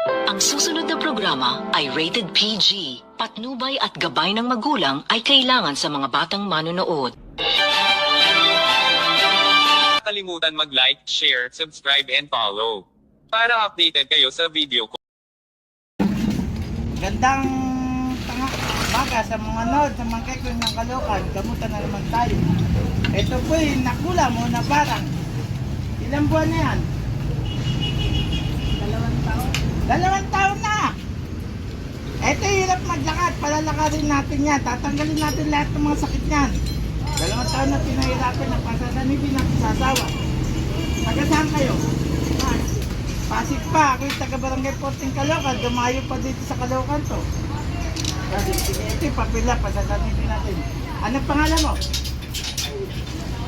Ang susunod na programa ay rated PG. Patnubay at gabay ng magulang ay kailangan sa mga batang manonood. Kalimutan mag-like, share, subscribe and follow para updated kayo sa video ko. Gandang baga sa mga nod, sa mga kekong ng Caloocan, gamutan na naman tayo. Ito po'y nakula mo na parang ilang buwan na yan? 2 taon. 2 taon na! Ito hirap maglakad, palalakarin natin yan, tatanggalin natin lahat ng mga sakit yan. 2 taon na pinahirapan ng pasasan, hindi natin sasawa. Taga saan kayo? Pasig pa, ako yung taga-barangay 14 Caloocan, dumayo pa dito sa Caloocan to. Kasi ito yung papila, pasasanin natin. Anong pangalan mo?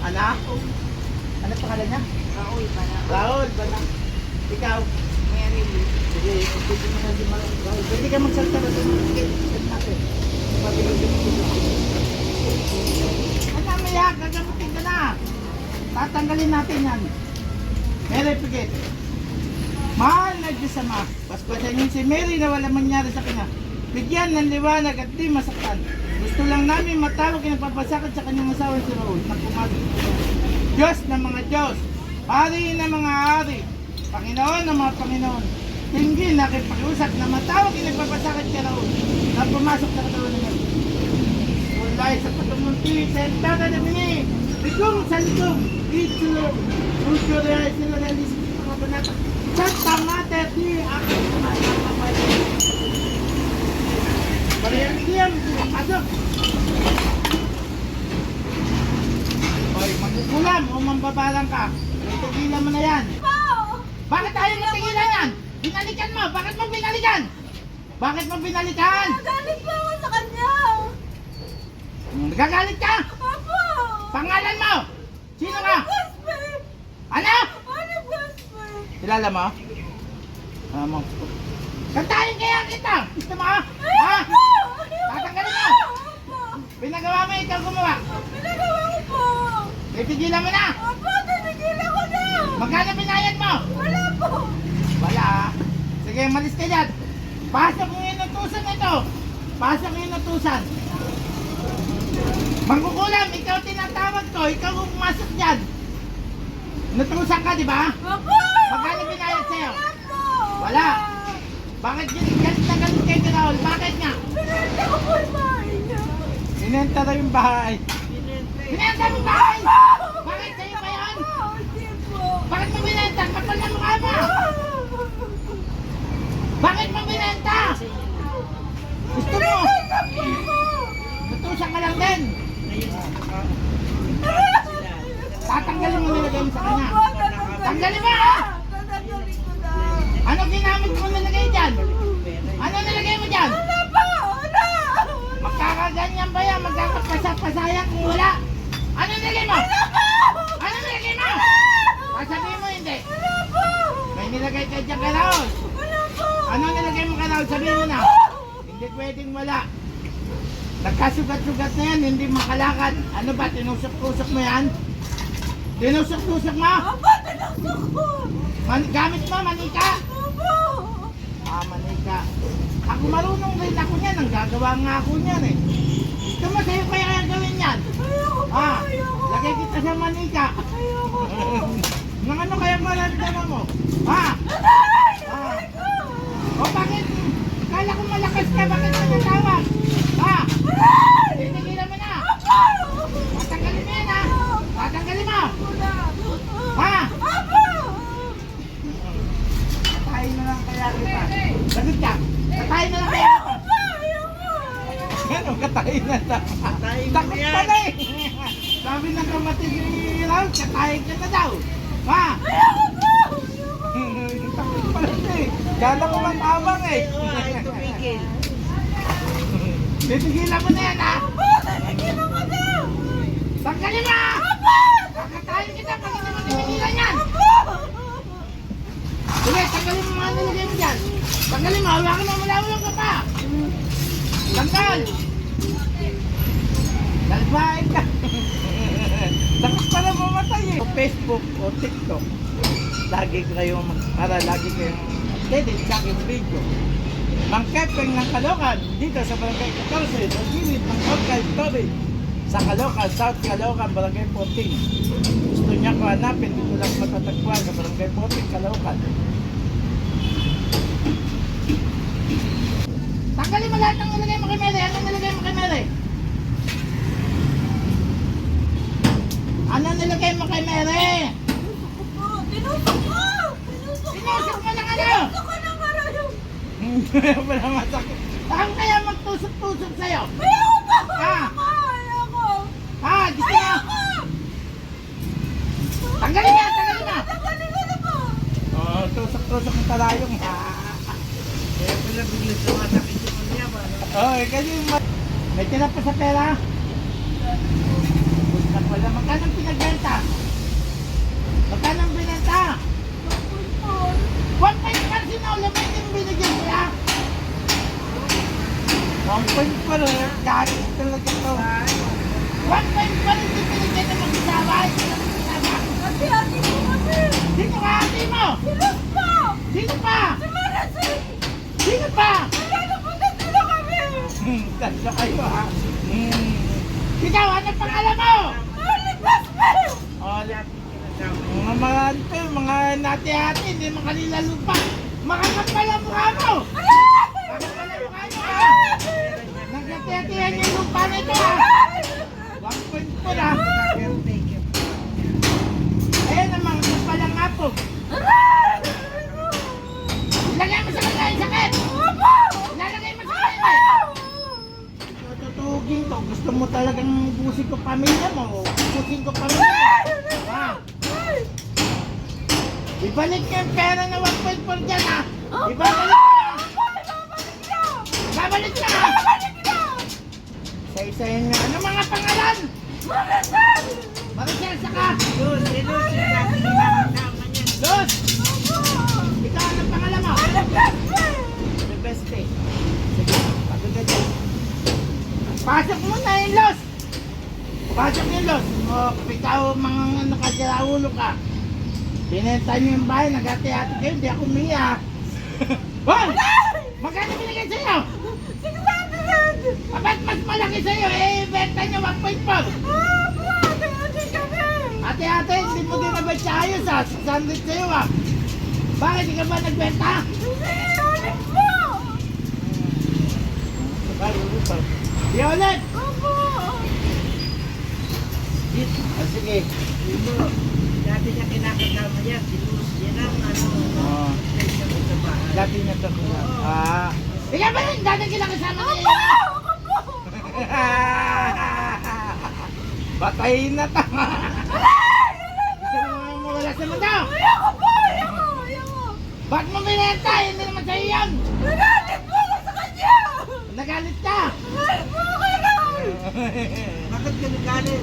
Anak? Anong pangalan niya? Raul pala. Raul, Banak. Ikaw? Mary Lee. Sige, pwede mo na si Raul. Pwede ka magsalta ba sa mga kit natin? Pabiligin mo dito. Ano, mayak, gagamutin ka na. Tatanggalin natin yan. Mary, pigit. Mahal na Diyos Ama, paspasanin si Mary na wala mangyari sa kanya. Bigyan ng liwanag at di masaktan. Gusto lang namin matawag ang nagpapasakit sa kanyang asawa si Raul na pumasok. Diyos ng mga Diyos, Hari ng mga Hari, Panginoon ng mga Panginoon, tingin na kipakiusap na matawag ang nagpapasakit si Raul na pumasok sa katawan ng Mary. Ulay sa patumunti, sa entrada na mini, likong sa likong, itulong, usuray, sinuralis, mga banata. Santa Mater di aking kapatid. Bariyang diyan, pasok. Oy, magkukulam o mambabalang ka. Tigilan mo na yan. Bakit tayo matigilan yan? Binalikan mo, bakit mo binalikan? Bakit mo binalikan? Nagalit po ako sa kanya. Nagagalit ka? Opo. Pangalan mo? Sino ka? Gospel. Ano? Ano gospel? Kilala mo? Mo. Kantahin kaya kita! Gusto mo? Ha? Tatanggalin mo! Pinagawa mo, ikaw gumawa. Pinagawa ko po. Tigilan mo na! Opo, tinigilan ko na. Magkano binayad mo? Wala po. Wala. Sige, malis ka dyan. Pasok yung inutusan nito. Pasok yung inutusan. Mangkukulam, ikaw tinatawag ko. Ikaw kung pumasok dyan. Inutusan ka, di ba? Opo. Magkano binayad sa'yo? Wala po. Wala. Bakit galit na galit kayo ni Raul? Bakit nga? Pinenta ko po yung bahay niya. Binenta na yung bahay. Binenta mo yung bahay? Bakit sa'yo ba yan? Hindi po. Bakit mo binenta? Kapal na mukha mo! Bakit mo binenta? Gusto mo? Tutusan ka lang din. Tatanggalin mo nilagay mo sa kanya. Tanggalin mo ha! Tatanggalin ko na. Ano ginamit mo nilagay dyan? Ano nilagay mo dyan? Wala po! Wala! Magkakaganyan ba yan? Magkakapasapasayang kung wala? Ano nilagay mo? Wala po! Ano nilagay mo? Sabihin mo hindi. Wala po! May nilagay ka dyan kay Raul. Wala po! Ano nilagay mo kay Raul? Sabihin mo na. Hindi pwedeng wala. Nagkasugat-sugat na yan, hindi makalakad. Ano ba, tinusok-tusok mo yan? Tinusok-tusok mo? Opo, tinusok ko! Gamit mo, manika? Opo! Manika. Ako marunong rin ako niyan, ang gagawa nga ako niyan eh. Gusto mo sa'yo kaya gawin yan? Ayoko po! Ayoko! Lagay kita sa manika. Ayoko po! Nang ano kaya maramdaman mo? Ha? Aray! Ah. Aray ko! O bakit? Kala ko malakas ka, bakit mo natawag? Ha? Aray! Tinigilan mo na. Opo! Tatanggalin mo yan ha. Tatanggalin mo. Wala! Ha? Opo! Katayin na lang kaya kita. Sagot ka. Katayin na lang kaya kita. Opo! Ayoko! Ano katayin na lang? Takot pala eh. Sabi ng kapatid ni Raul, katayin ka na daw. Ha? Ayoko po! Takot pala siya eh. Gala ko lang tabang eh. Titigilan mo na yan ha. Opo! Tinigilan ko na! Tanggalin mo! Opo! Kakatayin kita pag hindi mo tinigilan yan. Opo! Sige, tanggalin mo mga nilagay mo dyan. Tanggalin mo, hawakan mo, malawang ka pa. Tanggal! Dalbahin ka. Takot pala mamatay eh. O Facebook o TikTok, lagi kayong, para lagi kayong updated sa aking video. Mang Kepeng ng Caloocan, dito sa Barangay 14, sa gilid ng Orcay Tobe, sa Caloocan, South Caloocan, Barangay 14. Gusto niya ko hanapin, dito lang matatagpuan sa Barangay 14, Caloocan. Tanggalin mo lahat ng nilagay mo kay Mary. Anong nilagay mo kay Mary? Anong nilagay mo kay Mary? Tinusok ko! Tinusok mo ng ano? Tinusok ko ng araw! Wala masakit. Saan kaya magtusok-tusok sa'yo? Ayoko! Ah! Ayoko! Ha? Gusto niya? Tanggalin niya! Tanggalin mo! Tanggalin ko na po! Oh, tusok-tusok ng talayong. Kaya pala bigla sumasakit yung kanya ba? Oh, kasi may tira pa sa pera. Gusto pala. Magkano ang pinagbenta? Magkano ang binenta? 1.4 sinaulo mo yung binigyan niya. 1.4 gagawin talaga to. 1.4 yung binigyan na mag-isawa. Ate-ate ko kasi! Sino ka ate mo? Silog po! Sino pa? Si Maricel! Sino pa? Kaya napunta sila kami! Tatlo kayo ha. Ikaw, ano pangalan mo? Naligtas pa! Oh, mga ito, mga nati-hati, hindi makalila lupa. Makakapal ang mukha mo! Makakapal ang mukha mo ha! Nagkati-hatihan yung lupa na ito ha! 1.4 ha! Ayan naman, kapalang nga po. Ilagay mo sa kanya yung sakit! Ilalagay mo sa kanya! Tutugin to, gusto mo talagang busin ko pamilya mo. Busin ko pamilya mo. Ha? Ibalik niyo yung pera na 1.4 dyan ha! Ibabalik mo! Ibabalik na! Isa-isayin niyo. Ano mga pangalan? Maricel saka! Luz, si Luz, yung sabi nila kasama niya. Luz! Ikaw, anong pangalan mo? The best day. Sige, pagod dyan. Pasok mo na yung Luz! Pasok yung Luz! O, ikaw mga nakasiraulo ka. Binenta niyo yung bahay, nagati-hati kayo, hindi ako umiya. Hoy! Magkano binigay sa'yo? Ba't mas malaki sa'yo? Eh, benta niyo 1.4. Ate-ate, hindi mo din naman siya ayos ha. 600 sa'yo ha. Bakit di ka ba nagbenta? Di ulit! Ah, sige. Dati niya kinakasama niya, si Luz. Yan ang ano, Oh. sa bahay. Dati niya ito. Ah. Ikaw ba rin? Dati kinakasama niya. Patayin na tama. Gusto mo mawala sa mundo? Ba't mo binenta? Hindi naman sa'yo yan. Nagalit ka? Bakit ka nagalit?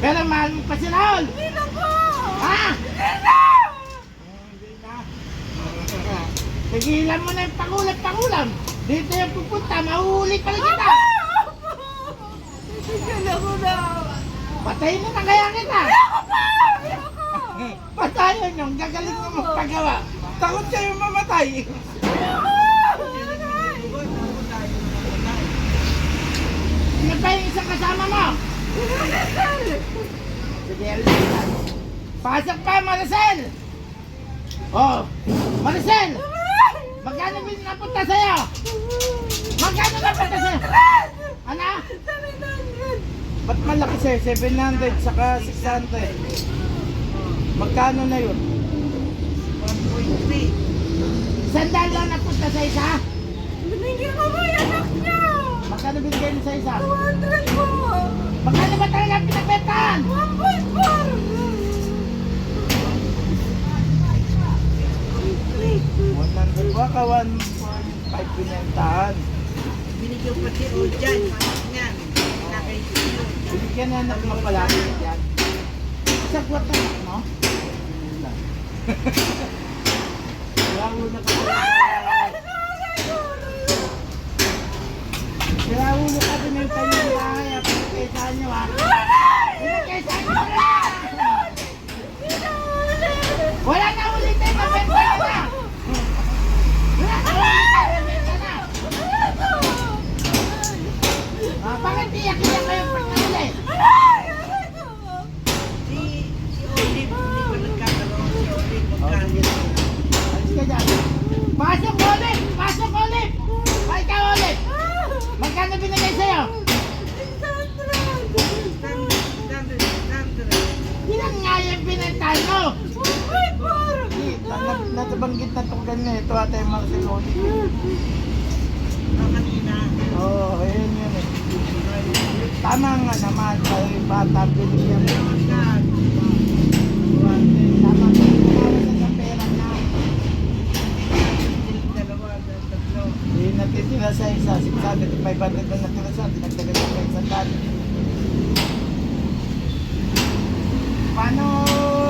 Pero mahal mo pa si Raul. Ha? Hindi na. Tigilan mo na yung pakulam-pakulam. Dito yung pupunta, mahuhuli pala kita. Patayin mo na kaya kita. Patayin yung gagaling mo magpagawa. Takot kayo mamatay. Sino pa yung isang kasama mo? Sige, alisan. Pasok pa, Maricel! Oh, Maricel! Magkano bin napunta sa'yo? Magkano napunta sa'yo? Ano? Ba't malaki sa'yo? 700 saka 600. Magkano na yun? 1.3. 100 lang napunta sa isa? Binigyan ko ba yung anak niya? Magkano binigay mo sa isa? 200 po! Magkano ba talaga ang pinagbentaan? 1.4! 100 ba ka? 1.5 pinagbentaan. Binigyan pa si Ojan, anak niya. Nakaisin. Binigyan na anak mo pala yan. Sagwat na anak mo? Sirawo na ka. Sirawo na ka din yung kanyang bahay. Pinagkaisahan niyo ha. Pinagkaisahan niyo na. Wala na ulit eh. Mabenta ka na. na itong ganyan. Ito ata yung mga siloni. Ano kanina? Oo, ayun yun eh. Tama nga naman, tayo yung bata, binigyan mo. Tama nga, kumawasan ng pera niya. Dalawa, tatlo. Hindi natitira sa isa, 600, 500 na natira sa, dinagdagan sa isang dali. Paano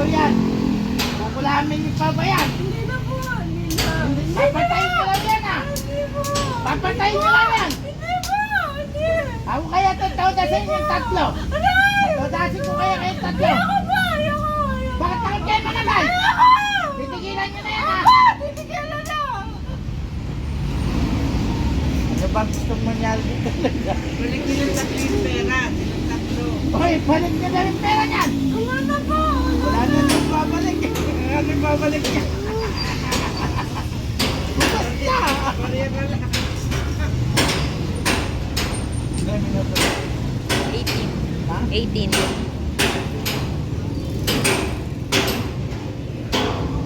yan? Kukulamin niyo pa ba yan? Hindi na po. Hindi na. Papatayin nyo lang yan ah! Hindi po. Papatayin nyo lang yan! Hindi po. Hindi. Ako kaya tataw-dasin yung tatlo! Aray! Tataw-dasin ko kaya kayong tatlo! Ayoko po. Ayoko. Ayoko. Bakit takot kayo manabay? Ayoko. Titigilan nyo na yan ah! Titigil na. Ano bang gusto mangyari dito talaga? Balik nyo yung tatlo yung pera. Silang tatlo. Hoy, balik nyo na yung pera niyan! Wala na po. Wala na nang babalik eh! Wala nang babalik niya! Bukas na! Pareha na lang. Ilang minuto na? 18. Ha? 18.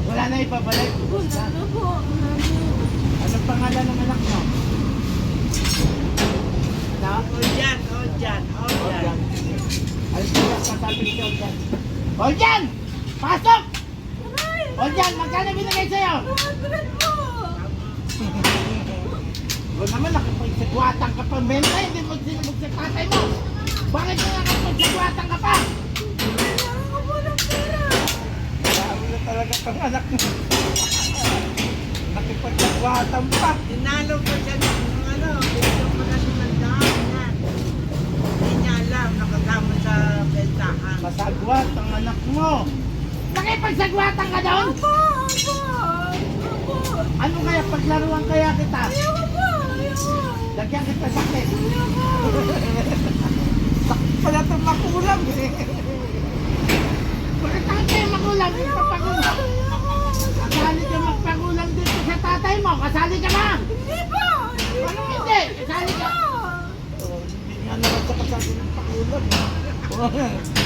Wala na ipabalik? Bukas Wala na? na po. Wala na. Anong pangalan ng anak mo? Ano? O dyan, o dyan, o dyan. Alis ko lang, sasabi siya Oljan. Oljan! Pasok! Aray! Oljan, magkano binigay sa'yo? 200 po. Ikaw naman, nakipagsagwatan ka pa benta, hindi mo sinubog sa tatay mo. Bakit mo nakipagsagwatan ka pa? Kailangan ko po ng pera. Marami na talaga kang anak mo. Nakipagsagwatan pa. Tinalo ko siya ng ano, gusto ko na sinandaan yan. Hindi niya alam, nakasama sa bentahan. Masagwat ang anak mo. Nakipagsagwatan ka doon? Opo. Opo. Opo. Ano kaya paglaruan kaya kita? Ayoko po. Ayoko. Lagyan kita sakit. Ayoko. Sakit pala itong makulam eh. Bakit takot kayo makulam? Papagulam. Kasali ka magpagulam dito sa tatay mo. Kasali ka ba? Hindi po. Hindi Ano po. hindi? Kasali ka. Po. Oh, hindi nga naman sa kasali ng pakulam.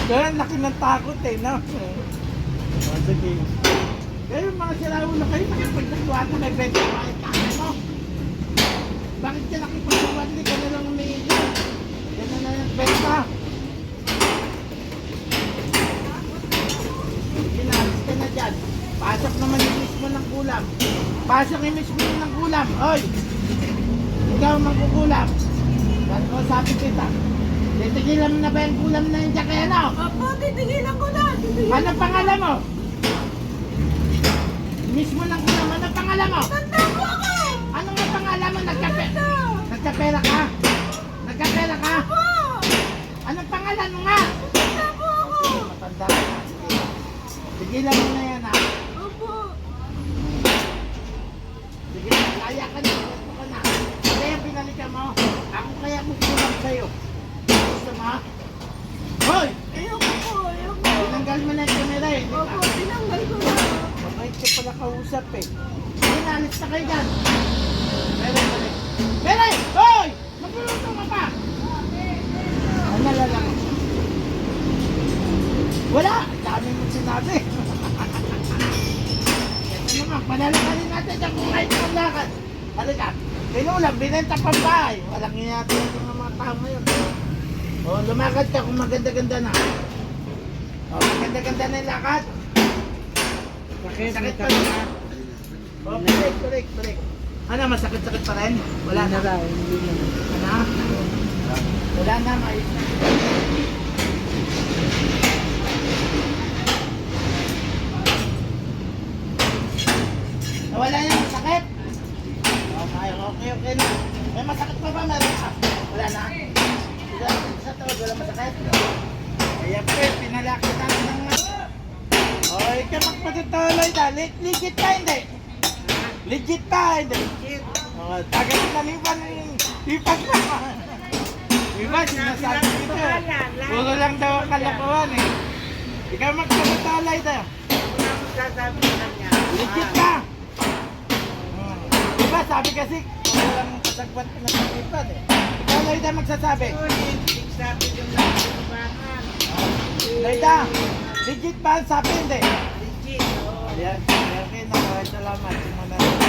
Kaya laki ng takot eh, no? Oh, sige. Kaya yung mga siraulo kayo, nakipagkatuwa na may benta mo ay takot mo. Bakit ka nakipagkatuwa? Hindi ka na lang umiinom. Yan na lang yung benta. Ginalis ka na dyan. Pasok naman yung mismo ng kulam. Pasok yung mismo ng kulam. Hoy! Ikaw ang mangkukulam. Saan ko sabi kita? Titigilan mo na ba yung kulam na yun dyan kaya no? Opo, titigilan ko na. Titigilan Ano pangalan mo? Mismo ng kulam, ano pangalan mo? Tanda po ako. Anong nga pangalan mo? Tanda. Nagkapera ka? Nagkapera ka? Po. Anong pangalan mo nga? Tanda po ako. Matanda ka na. Sige. Tigilan mo na yan ha. Opo. Sige, kaya ka na. Gusto ka na. Kaya pinalikan mo. Ako kaya kukulang sa'yo. Gusto mo ha? Hoy! Ayoko po. Ayoko. Tinanggal mo na yung kamera eh. Di ba? Opo, tinanggal ko na. Mabait ka pala kausap eh. Inalis na kayo dyan. Meron, meron. Meron! Hoy! Magluluto ka pa! Ano nalalang? Wala! Dami mo sinabi. Ito naman, panalakalin natin dyan kung kahit ang lakad. Halika, pinulang, binenta pang bahay. Walang ingatan yung mga tao ngayon. O, lumakad ka kung maganda-ganda na. O, maganda-ganda na yung lakad. Sakit pa rin ha? O, break. Ano, masakit-sakit pa rin? Wala na. Ano? Wala na, maayos na. Nawala na, masakit? Okay na. May masakit pa ba? Meron ka? Wala na? Sa tawad, wala masakit? Kaya pre, pinalaki natin ng oy, ka magpatutuloy na. Legit pa, hindi? Legit pa, hindi? Oh, tagal na lipan. Lipan pa. Lipan, sinasabi dito. Puro lang daw ang kalakuhan eh. Ikaw magpatutuloy na. Wala akong sasabi sa kanya. Legit ka. Diba, sabi kasi, kung walang kasagwan ka na sa lipan eh. Ikaw, Loida, magsasabi. Ulit, sabi yung nakasubangan. Loida, legit ba ang sabi, hindi? Legit, oo. Ayan, okay na. Ito salamat. Salamat.